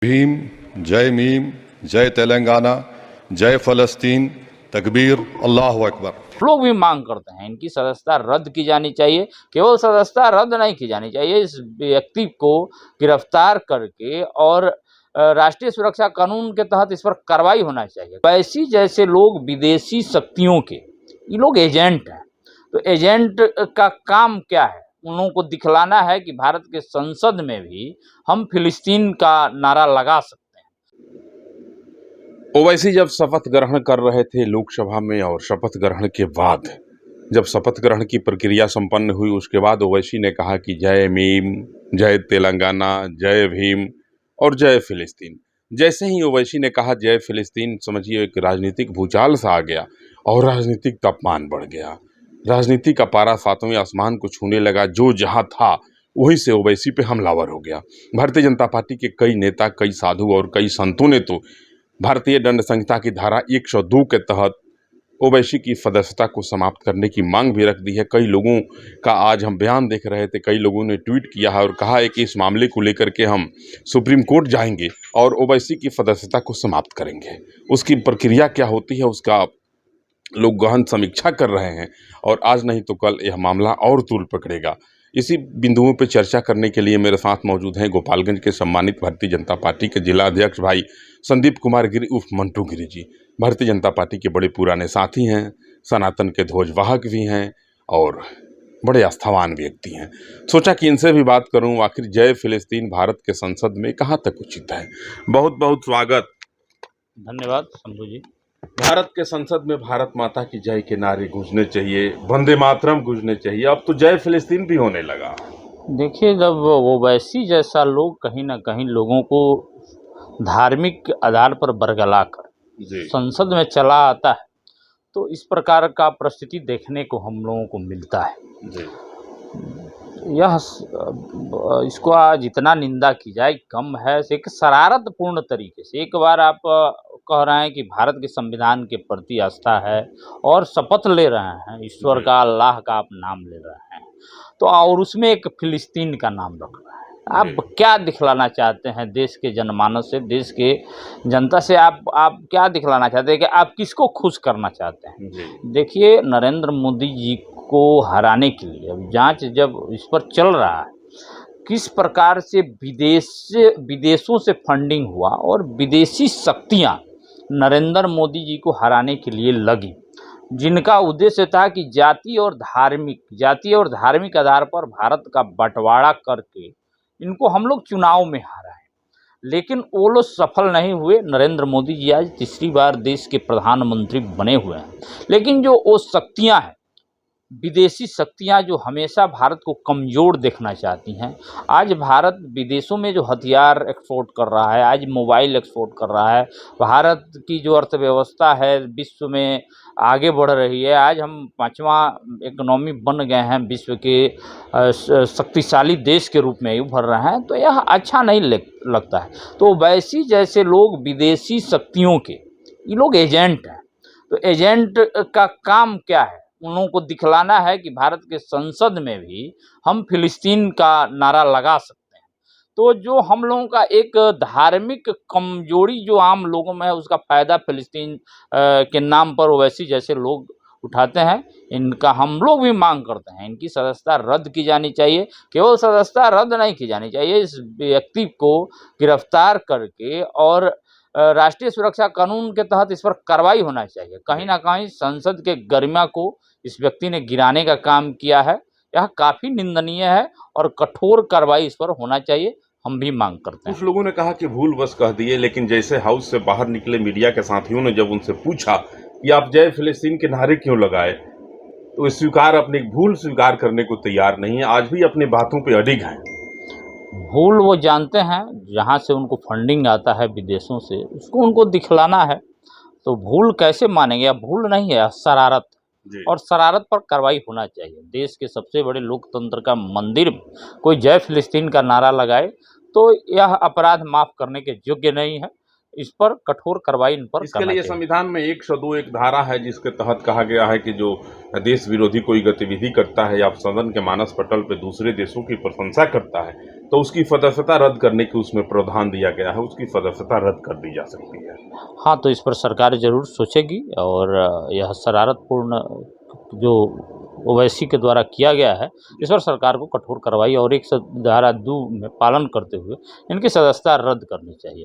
भीम, जय मीम, जय तेलंगाना, जय फलस्तीन, तकबीर, अल्लाहु अकबर। लोग भी मांग करते हैं इनकी सदस्यता रद्द की जानी चाहिए। केवल सदस्यता रद्द नहीं की जानी चाहिए, इस व्यक्ति को गिरफ्तार करके और राष्ट्रीय सुरक्षा कानून के तहत इस पर कार्रवाई होना चाहिए। वैसी जैसे लोग विदेशी शक्तियों के, ये लोग एजेंट हैं, तो एजेंट का काम क्या है? उन लोगों को दिखलाना है कि भारत के संसद में भी हम फिलिस्तीन का नारा लगा सकते हैं। ओवैसी जब शपथ ग्रहण कर रहे थे लोकसभा में, और शपथ ग्रहण के बाद जब शपथ ग्रहण की प्रक्रिया संपन्न हुई, उसके बाद ओवैसी ने कहा कि जय मीम, जय तेलंगाना, जय भीम और जय फिलिस्तीन। जैसे ही ओवैसी ने कहा जय फिलिस्तीन, समझिए एक राजनीतिक भूचाल सा आ गया और राजनीतिक तापमान बढ़ गया। राजनीति का पारा सातवें आसमान को छूने लगा। जो जहाँ था वहीं से ओवैसी पे हमलावर हो गया। भारतीय जनता पार्टी के कई नेता, कई साधु और कई संतों ने तो भारतीय दंड संहिता की धारा 102 के तहत ओवैसी की सदस्यता को समाप्त करने की मांग भी रख दी है। कई लोगों का आज हम बयान देख रहे थे, कई लोगों ने ट्वीट किया है और कहा है कि इस मामले को लेकर के हम सुप्रीम कोर्ट जाएंगे और ओवैसी की सदस्यता को समाप्त करेंगे। उसकी प्रक्रिया क्या होती है उसका लोग गहन समीक्षा कर रहे हैं और आज नहीं तो कल यह मामला और तूल पकड़ेगा। इसी बिंदुओं पर चर्चा करने के लिए मेरे साथ मौजूद हैं गोपालगंज के सम्मानित भारतीय जनता पार्टी के जिला अध्यक्ष भाई संदीप कुमार गिरी उर्फ मंटू गिरी जी। भारतीय जनता पार्टी के बड़े पुराने साथी हैं, सनातन के ध्वजवाहक भी हैं और बड़े आस्थावान व्यक्ति हैं। सोचा कि इनसे भी बात करूं, आखिर जय फिलिस्तीन भारत के संसद में कहाँ तक उचित है। बहुत बहुत स्वागत। धन्यवाद शंभू जी। भारत के संसद में भारत माता की जय के नारे गूंजने चाहिए, वंदे मातरम गूंजने चाहिए, अब तो जय फिलिस्तीन भी होने लगा। देखिए, जब ओवैसी जैसा लोग कहीं ना कहीं लोगों को धार्मिक आधार पर बरगला कर संसद में चला आता है, तो इस प्रकार का परिस्थिति देखने को हम लोगों को मिलता है। यह इसको आज जितना निंदा की जाए कम है। एक शरारतपूर्ण तरीके से एक बार आप कह रहे हैं कि भारत के संविधान के प्रति आस्था है और शपथ ले रहे हैं, ईश्वर का, अल्लाह का आप नाम ले रहे हैं, तो और उसमें एक फिलिस्तीन का नाम रख रहा है। आप क्या दिखलाना चाहते हैं देश के जनमानस से, देश के जनता से? आप क्या दिखलाना चाहते हैं कि आप किसको खुश करना चाहते हैं? देखिए, नरेंद्र मोदी जी को हराने के लिए अब जांच जब इस पर चल रहा है, किस प्रकार से विदेशों से फंडिंग हुआ और विदेशी शक्तियां नरेंद्र मोदी जी को हराने के लिए लगी, जिनका उद्देश्य था कि जाति और धार्मिक आधार पर भारत का बंटवारा करके इनको हम लोग चुनाव में हाराएं। लेकिन वो लोग सफल नहीं हुए। नरेंद्र मोदी जी आज तीसरी बार देश के प्रधानमंत्री बने हुए हैं, लेकिन जो वो शक्तियां हैं, विदेशी शक्तियां जो हमेशा भारत को कमज़ोर देखना चाहती हैं, आज भारत विदेशों में जो हथियार एक्सपोर्ट कर रहा है, आज मोबाइल एक्सपोर्ट कर रहा है, भारत की जो अर्थव्यवस्था है विश्व में आगे बढ़ रही है। आज हम 5वां इकोनॉमी बन गए हैं, विश्व के शक्तिशाली देश के रूप में उभर रहे हैं, तो यह अच्छा नहीं लगता है। तो वैसी जैसे लोग विदेशी शक्तियों के, ये लोग एजेंट हैं, तो एजेंट का काम क्या है? उन लोगों को दिखलाना है कि भारत के संसद में भी हम फिलिस्तीन का नारा लगा सकते हैं। तो जो हम लोगों का एक धार्मिक कमजोरी जो आम लोगों में है, उसका फ़ायदा फिलिस्तीन के नाम पर ओवैसी जैसे लोग उठाते हैं। इनका हम लोग भी मांग करते हैं, इनकी सदस्यता रद्द की जानी चाहिए। केवल सदस्यता रद्द नहीं की जानी चाहिए, इस व्यक्ति को गिरफ्तार करके और राष्ट्रीय सुरक्षा कानून के तहत इस पर कार्रवाई होना चाहिए। कहीं ना कहीं संसद के गरिमा को इस व्यक्ति ने गिराने का काम किया है। यह काफ़ी निंदनीय है और कठोर कार्रवाई इस पर होना चाहिए, हम भी मांग करते हैं। कुछ लोगों ने कहा कि भूल बस कह दिए, लेकिन जैसे हाउस से बाहर निकले मीडिया के साथियों ने जब उनसे पूछा कि आप जय फिलिस्तीन के नारे क्यों लगाए, तो अपनी भूल स्वीकार करने को तैयार नहीं है, आज भी अपनी बातों पर अडिग हैं। भूल वो जानते हैं, जहाँ से उनको फंडिंग आता है विदेशों से, उसको उनको दिखलाना है। तो भूल कैसे मानेंगे? भूल नहीं है, शरारत, और शरारत पर कार्रवाई होना चाहिए। देश के सबसे बड़े लोकतंत्र का मंदिर में कोई जय फिलिस्तीन का नारा लगाए तो यह अपराध माफ करने के योग्य नहीं है। इस पर कठोर कार्रवाई इन पर इसके लिए संविधान में 102 एक धारा है, जिसके तहत कहा गया है कि जो देश विरोधी कोई गतिविधि करता है या सदन के मानस पटल पे दूसरे देशों की प्रशंसा करता है, तो उसकी सदस्यता रद्द करने की उसमें प्रावधान दिया गया है, उसकी सदस्यता रद्द कर दी जा सकती है। हाँ, तो इस पर सरकार ज़रूर सोचेगी और यह शरारतपूर्ण जो ओवैसी के द्वारा किया गया है, इस पर सरकार को कठोर कार्रवाई और धारा 2 में पालन करते हुए इनकी सदस्यता रद्द करनी चाहिए।